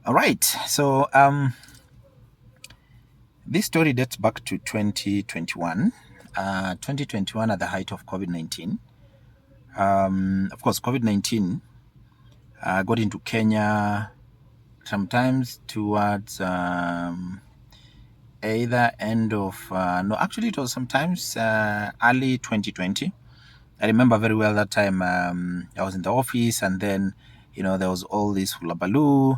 All right, so this story dates back to 2021. 2021 at the height of COVID-19. Of course, COVID-19 got into Kenya sometimes towards either end of, no, actually it was sometimes early 2020. I remember very well that time I was in the office, and then, there was all this hullabaloo,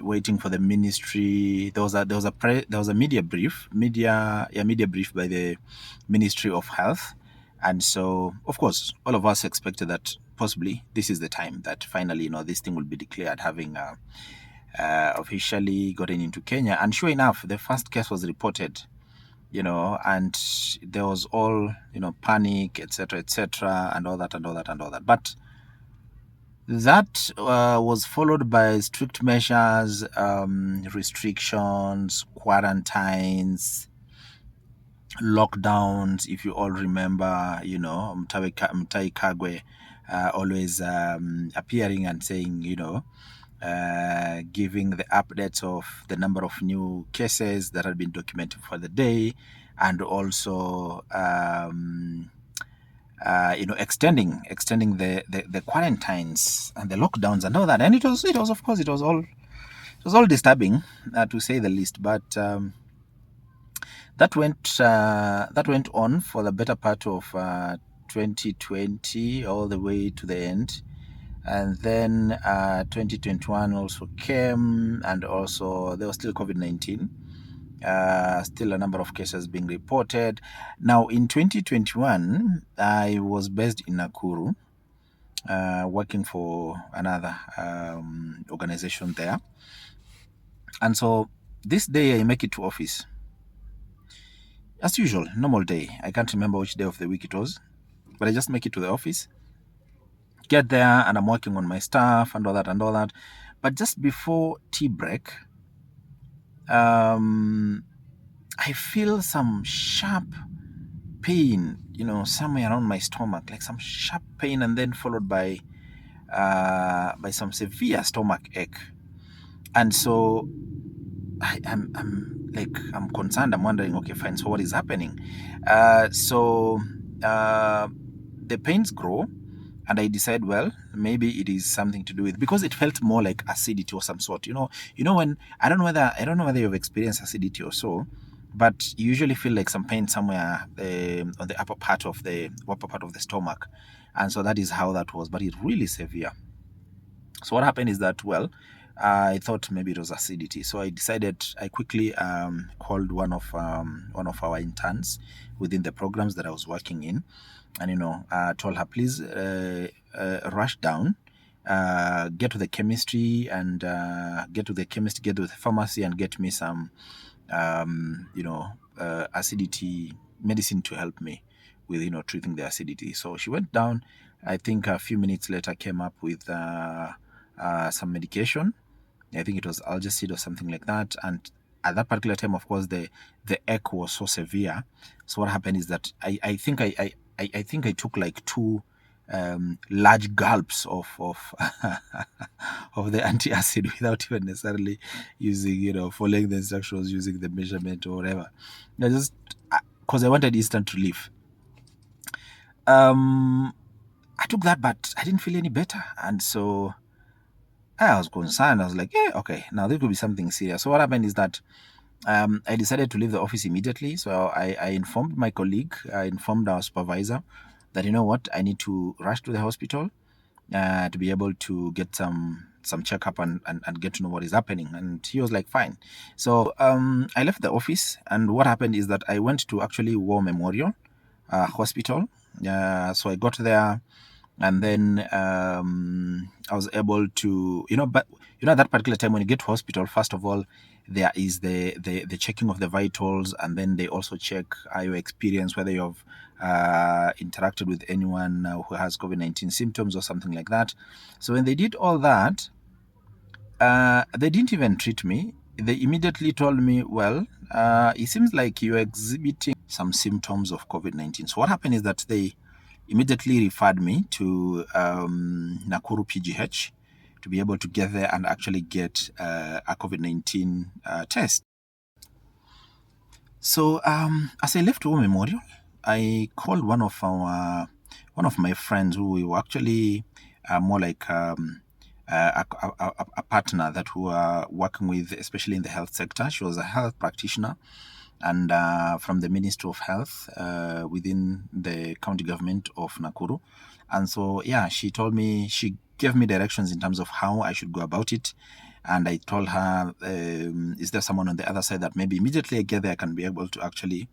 waiting for the ministry. There was a media brief by the Ministry of Health. And so, of course, all of us expected that possibly this is the time that finally, this thing will be declared, having officially gotten into Kenya. And sure enough, the first case was reported, and there was all, panic, etc., and all that. But that was followed by strict measures, restrictions, quarantines, lockdowns. If you all remember, Mutahi Kagwe always appearing and saying, giving the updates of the number of new cases that had been documented for the day, and also extending the quarantines and the lockdowns and all that. And it was of course it was all disturbing, to say the least. But that went on for the better part of 2020, all the way to the end. And then 2021 also came, and also there was still COVID-19. Still a number of cases being reported. Now, in 2021, I was based in Nakuru, working for another organization there. And so this day I make it to office. As usual, normal day. I can't remember which day of the week it was, but I just make it to the office, get there, and I'm working on my stuff and all that. But just before tea break, I feel some sharp pain, somewhere around my stomach, like some sharp pain, and then followed by some severe stomach ache. And so I'm concerned. I'm wondering, okay, fine, so what is happening? So the pains grow, and I decide, well, maybe it is something to do with, because it felt more like acidity or some sort. When I don't know whether you've experienced acidity or so, but you usually feel like some pain somewhere on the upper part of the stomach, and so that is how that was. But it's really severe. So what happened is that, well, I thought maybe it was acidity. So I quickly called one of our interns within the programs that I was working in, and told her, please rush down, get to the chemistry, and get to the pharmacy, and get me some acidity medicine to help me with treating the acidity. So she went down. I think a few minutes later came up with some medication. I think it was Algicid or something like that. And at that particular time, of course, the ache was so severe. So what happened is that I think I took like two large gulps of of the antacid without even necessarily using, following the instructions, using the measurement or whatever. Just because I wanted instant relief. I took that, but I didn't feel any better, and so I was concerned. I was like, yeah, okay, now there could be something serious. So what happened is that I decided to leave the office immediately. So I informed my colleague, I informed our supervisor that, what, I need to rush to the hospital to be able to get some checkup and get to know what is happening. And he was like, fine. So I left the office, and what happened is that I went to actually War Memorial Hospital. So I got there, and then I was able to, but at that particular time when you get to hospital, first of all, there is the checking of the vitals, and then they also check your experience, whether you've interacted with anyone who has COVID-19 symptoms or something like that. So when they did all that, they didn't even treat me. They immediately told me, well, it seems like you're exhibiting some symptoms of COVID-19. So what happened is that they immediately referred me to Nakuru PGH to be able to get there and actually get a COVID-19 test. So as I left War Memorial, I called one of my friends who we were actually more like a partner that we were working with, especially in the health sector. She was a health practitioner and from the Ministry of Health within the county government of Nakuru. And so, yeah, she gave me directions in terms of how I should go about it. And I told her, is there someone on the other side that maybe immediately I get there I can be able to actually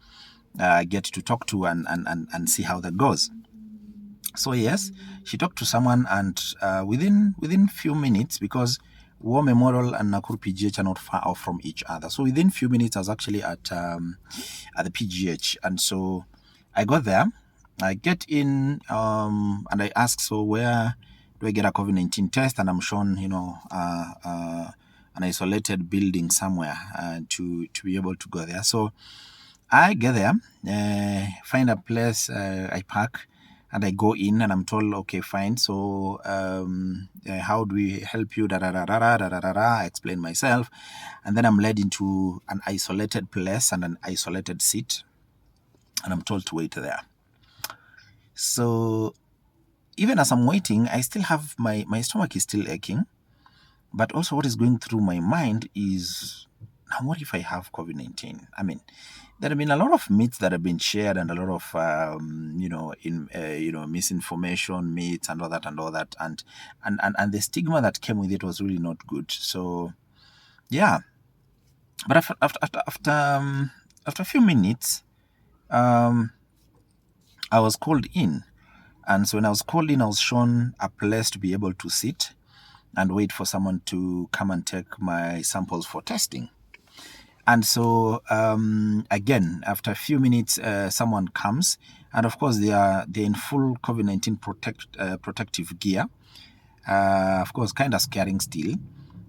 get to talk to and see how that goes. So yes, she talked to someone, and within few minutes, because War Memorial and Nakuru PGH are not far off from each other, so within few minutes I was actually at the PGH. And so I got there, I get in, and I ask, so where do I get a COVID-19 test? And I'm shown, an isolated building somewhere to be able to go there. So I get there, find a place, I park, and I go in, and I'm told, okay, fine. So how do we help you? I explain myself, and then I'm led into an isolated place and an isolated seat, and I'm told to wait there. So even as I'm waiting, I still have my stomach is still aching, but also what is going through my mind is, now what if I have COVID-19? I mean, there have been a lot of myths that have been shared, and a lot of misinformation, myths, and all that, and the stigma that came with it was really not good. So yeah, but after a few minutes, I was called in, and so when I was called in, I was shown a place to be able to sit and wait for someone to come and take my samples for testing. And so again, after a few minutes, someone comes, and of course they're in full COVID-19 protective gear. Of course, kind of scaring still.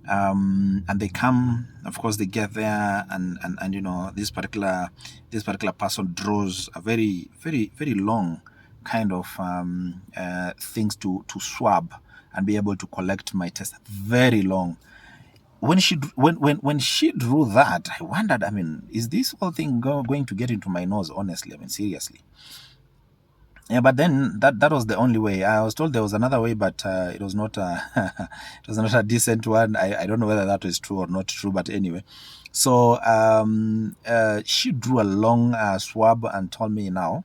And they come. Of course, they get there, and this particular person draws a very, very, very long kind of things to swab and be able to collect my test. Very long. When she drew that, I wondered, I mean, is this whole thing going to get into my nose? Honestly, I mean, seriously. Yeah, but then that was the only way. I was told there was another way, but it was not it was not a decent one. I don't know whether that is true or not true, but anyway. So she drew a long swab and told me, now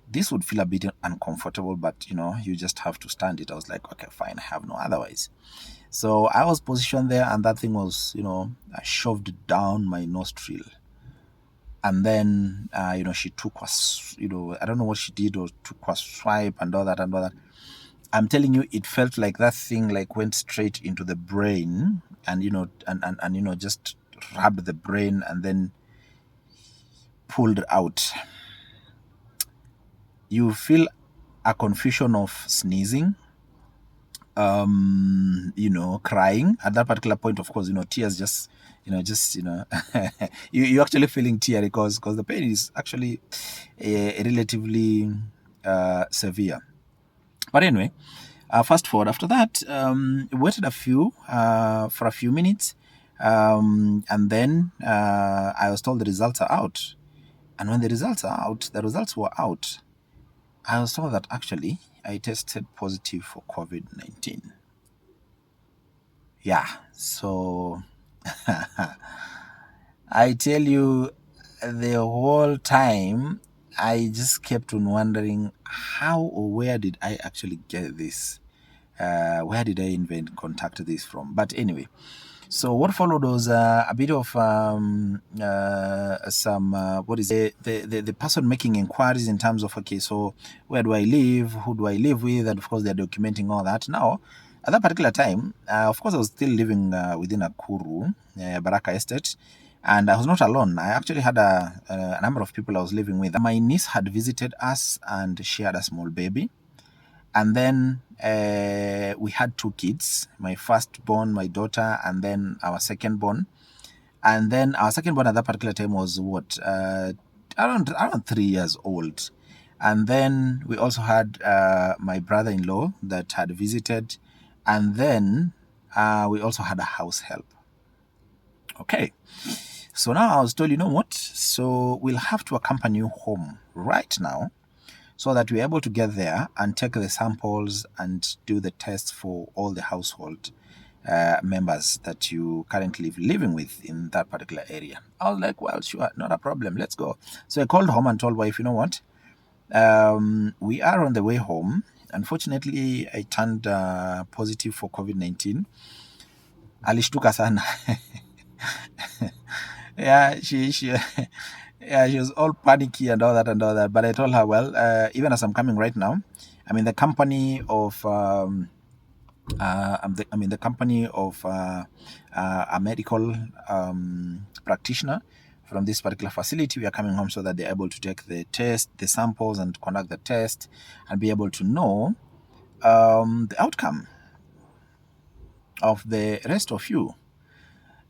this would feel a bit uncomfortable, but you just have to stand it. I was like, okay, fine, I have no otherwise. So I was positioned there, and that thing was, shoved down my nostril. And then, she took a, I don't know what she did, or took a swipe and all that. I'm telling you, it felt like that thing went straight into the brain, and just rubbed the brain and then pulled it out. You feel a confusion of sneezing, crying at that particular point. Of course, tears just you're actually feeling teary because the pain is actually relatively severe. But anyway, fast forward after that, waited for a few minutes, and then I was told the results are out. And when the results were out, I was told that actually I tested positive for COVID-19. Yeah, so I tell you, the whole time I just kept on wondering how or where did I actually get this? Where did I even contact this from? But anyway, so what followed was a bit of some the person making inquiries in terms of, okay, so where do I live? Who do I live with? And of course they're documenting all that. Now, at that particular time, of course I was still living within Nakuru, Baraka Estate, and I was not alone. I actually had a number of people I was living with. My niece had visited us, and she had a small baby. And then we had two kids, my firstborn, my daughter, and then our secondborn. And then our secondborn at that particular time was around 3 years old. And then we also had my brother-in-law that had visited, And then we also had a house help. Okay. So now I was told, you know what? So we'll have to accompany you home right now so that we're able to get there and take the samples and do the tests for all the household members that you currently living with in that particular area. I was like, well, sure, not a problem. Let's go. So I called home and told wife, you know what? We are on the way home. Unfortunately, I turned positive for COVID-19. Alishtuka sana. Yeah, she yeah, she was all panicky and all that. But I told her, well, even as I'm coming right now, I'm in the company of the company of a medical practitioner from this particular facility. We are coming home so that they're able to take the test, the samples, and conduct the test, and be able to know the outcome of the rest of you.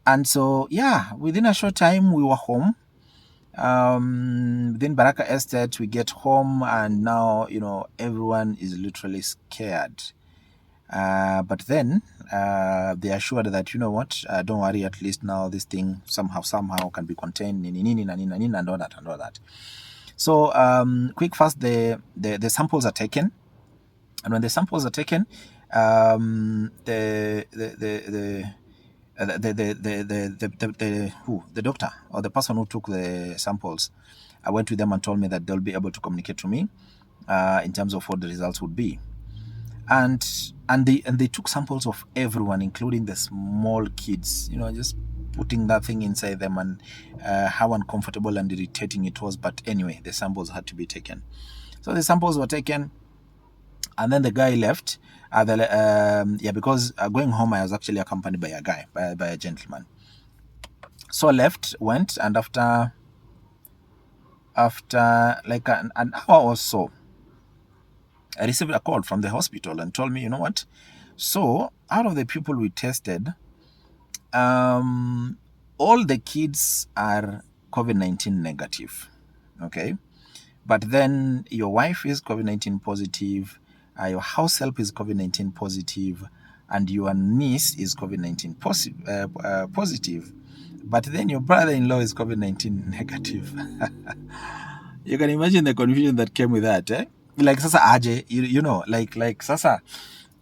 And so, yeah, within a short time, we were home. Then Baraka Estate, we get home, and now, everyone is literally scared. But then they assured that, you know what, don't worry, at least now this thing somehow can be contained, and all that. So quick fast, the samples are taken. And when the samples are taken, the doctor or the person who took the samples, I went to them and told me that they'll be able to communicate to me in terms of what the results would be. And they took samples of everyone, including the small kids, just putting that thing inside them, and how uncomfortable and irritating it was. But anyway, the samples had to be taken. So the samples were taken, and then the guy left. Because going home, I was actually accompanied by a guy, by a gentleman. So I went, and after like an hour or so, I received a call from the hospital and told me, you know what? So out of the people we tested, all the kids are COVID-19 negative. Okay. But then your wife is COVID-19 positive, your house help is COVID-19 positive, and your niece is COVID-19 positive. But then your brother-in-law is COVID-19 negative. You can imagine the confusion that came with that, eh? Like sasa aje, like sasa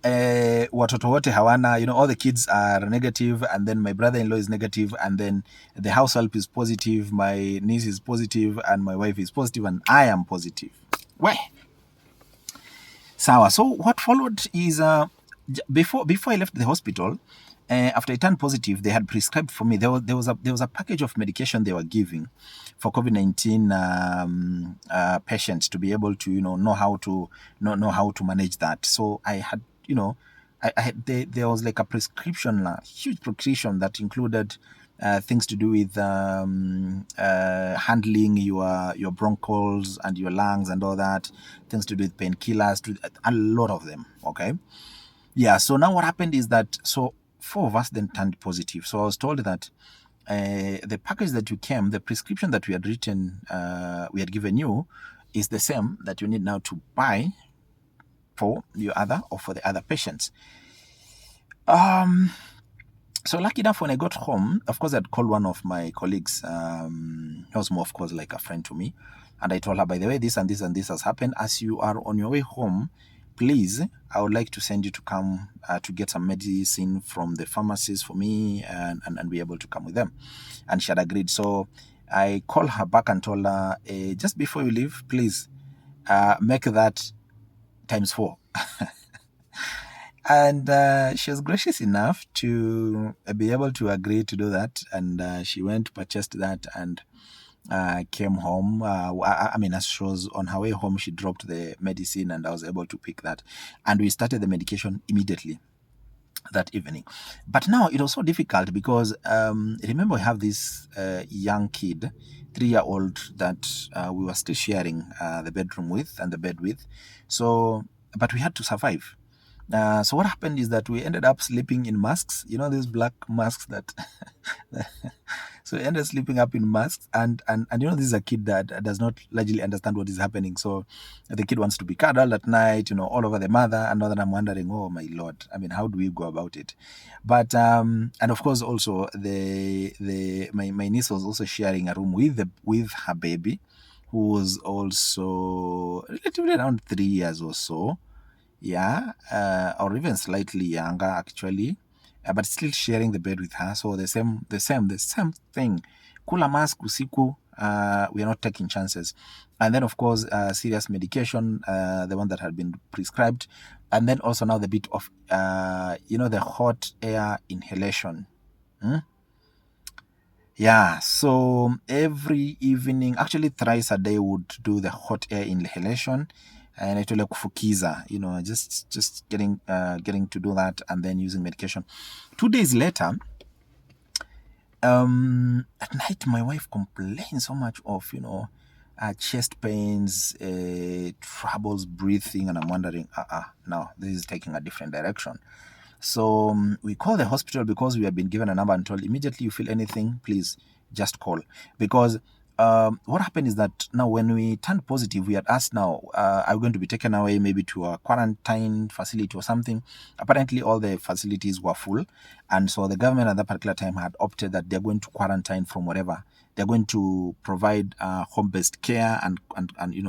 watoto wote hawana, all the kids are negative, and then my brother-in-law is negative, and then the house help is positive, my niece is positive, and my wife is positive, and I am positive. Where? Sawa. So what followed is before I left the hospital, after I turned positive, they had prescribed for me. There was a package of medication they were giving for COVID-19 patients to be able to know how to manage that. So I had there was like a prescription, a huge prescription that included things to do with handling your bronchioles and your lungs and all that, things to do with painkillers, a lot of them. Okay. Yeah. So now what happened is that, so 4 of us then turned positive. So I was told that the package that you came, the prescription that we had written, we had given you, is the same that you need now to buy for your other or for the other patients. So lucky enough, when I got home, of course, I'd called one of my colleagues, who was more, of course, like a friend to me. And I told her, by the way, this and this and this has happened. As you are on your way home, please, I would like to send you to come to get some medicine from the pharmacist for me and be able to come with them. And she had agreed. So I called her back and told her, just before you leave, please make that ×4. And she was gracious enough to be able to agree to do that. And she went, purchased that, and came home. As she was on her way home, she dropped the medicine, and I was able to pick that. And we started the medication immediately that evening. But now it was so difficult because remember, we have this young kid, 3-year-old, that we were still sharing the bedroom with and the bed with. So, but we had to survive. So what happened is that we ended up sleeping in masks, these black masks that so we ended up sleeping up in masks, and this is a kid that does not largely understand what is happening. So the kid wants to be cuddled at night, all over the mother, and now that I'm wondering, oh my lord, I mean, how do we go about it? But and of course also my niece was also sharing a room with her baby, who was also relatively around 3 years or so, yeah, or even slightly younger actually, but still sharing the bed with her. So the same thing. Kula mask usiku. We are not taking chances. And then of course serious medication, the one that had been prescribed, and then also now the bit of the hot air inhalation. Yeah, so every evening, actually thrice a day, would do the hot air inhalation, and it will like kufukiza, just getting to do that, and then using medication. 2 days later, at night, my wife complains so much of chest pains, troubles breathing, and I'm wondering, now this is taking a different direction. So we call the hospital because we have been given a number and told immediately you feel anything, please just call. Because what happened is that now when we turned positive, we had asked now, are we going to be taken away maybe to a quarantine facility or something? Apparently all the facilities were full. And so the government at that particular time had opted that they're going to quarantine from wherever. They're going to provide home-based care and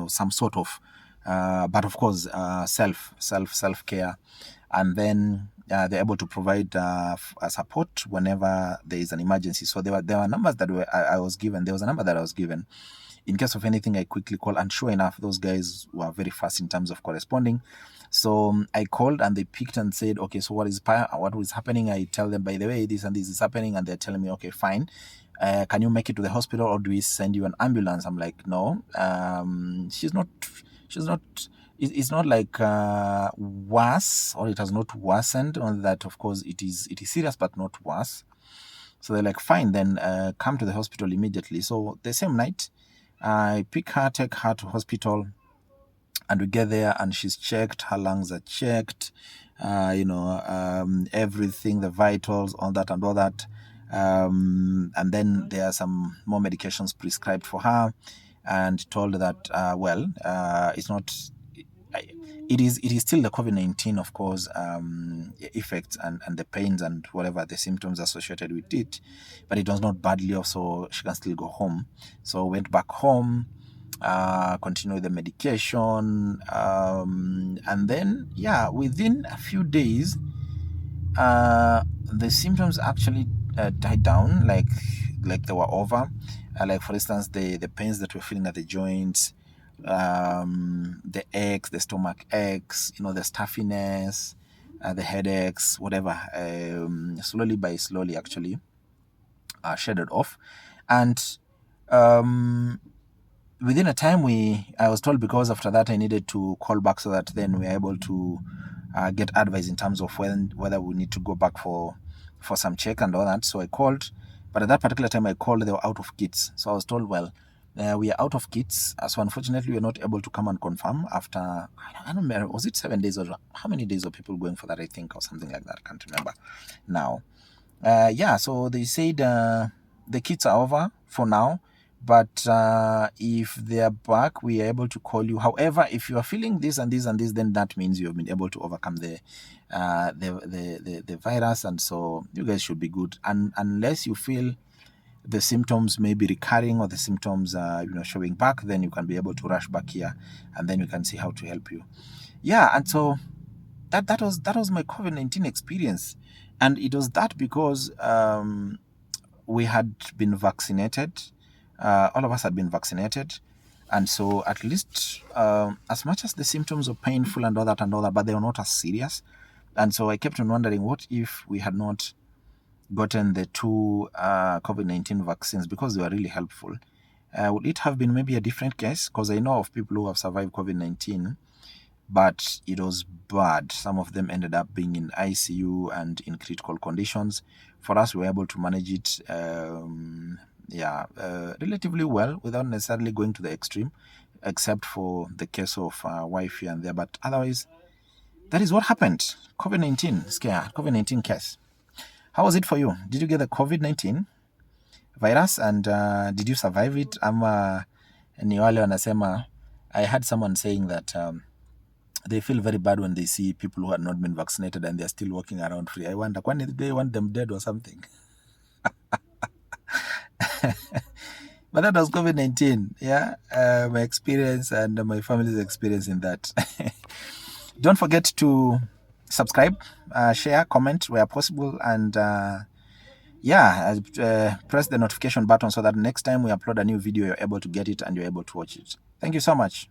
some sort of, but of course, self-care. And then they're able to provide support whenever there is an emergency. So there were numbers that I was given. There was a number that I was given. In case of anything, I quickly call, and sure enough, those guys were very fast in terms of corresponding. So I called and they picked and said, okay, so what is happening? I tell them, by the way, this and this is happening, and they're telling me, okay, fine. Can you make it to the hospital, or do we send you an ambulance? I'm like, no. She's not. It's not like worse, or it has not worsened. On that, of course, it is serious, but not worse. So they're like, fine, then come to the hospital immediately. So the same night, I take her to hospital, and we get there, and she's checked. Her lungs are checked. Everything, the vitals, all that and all that. And then there are some more medications prescribed for her, and told that it's not. It is still the COVID-19, of course, effects and the pains and whatever the symptoms associated with it, but it was not badly off, so she can still go home. So went back home, continued the medication, and then within a few days, the symptoms actually died down, like they were over. Like for instance, the pains that we're feeling at the joints, the aches, the stomach aches, the stuffiness, the headaches, whatever, slowly actually shedded off. And within a time, I was told, because after that I needed to call back, so that then we are able to get advice in terms of whether we need to go back for some check and all that. So I called, but at that particular time I called, they were out of kits. So I was told, well, we are out of kits. So unfortunately, we are not able to come and confirm after, I don't remember, was it 7 days, or how many days of people going for that, I think, or something like that. I can't remember now. So they said the kits are over for now, but if they are back, we are able to call you. However, if you are feeling this and this and this, then that means you have been able to overcome the virus, and so you guys should be good. And unless you feel the symptoms may be recurring, or the symptoms showing back, then you can be able to rush back here, and then we can see how to help you. And so that was my COVID-19 experience, and it was that because we had been vaccinated. All of us had been vaccinated, and so at least as much as the symptoms were painful and all that, but they were not as serious. And so I kept on wondering, what if we had not gotten the 2 COVID-19 vaccines, because they were really helpful? Would it have been maybe a different case? Because I know of people who have survived COVID-19, but it was bad. Some of them ended up being in ICU and in critical conditions. For us, we were able to manage it relatively well, without necessarily going to the extreme, except for the case of wife here and there. But otherwise, that is what happened. COVID-19 scare, COVID-19 case. How was it for you? Did you get the COVID-19 virus and did you survive it? Ni wale wanasema, I had someone saying that they feel very bad when they see people who had not been vaccinated and they're still walking around free. I wonder, when did they want them dead or something? But that was COVID-19. Yeah, my experience and my family's experience in that. Don't forget to subscribe, share, comment where possible, and press the notification button so that next time we upload a new video, you're able to get it and you're able to watch it. Thank you so much.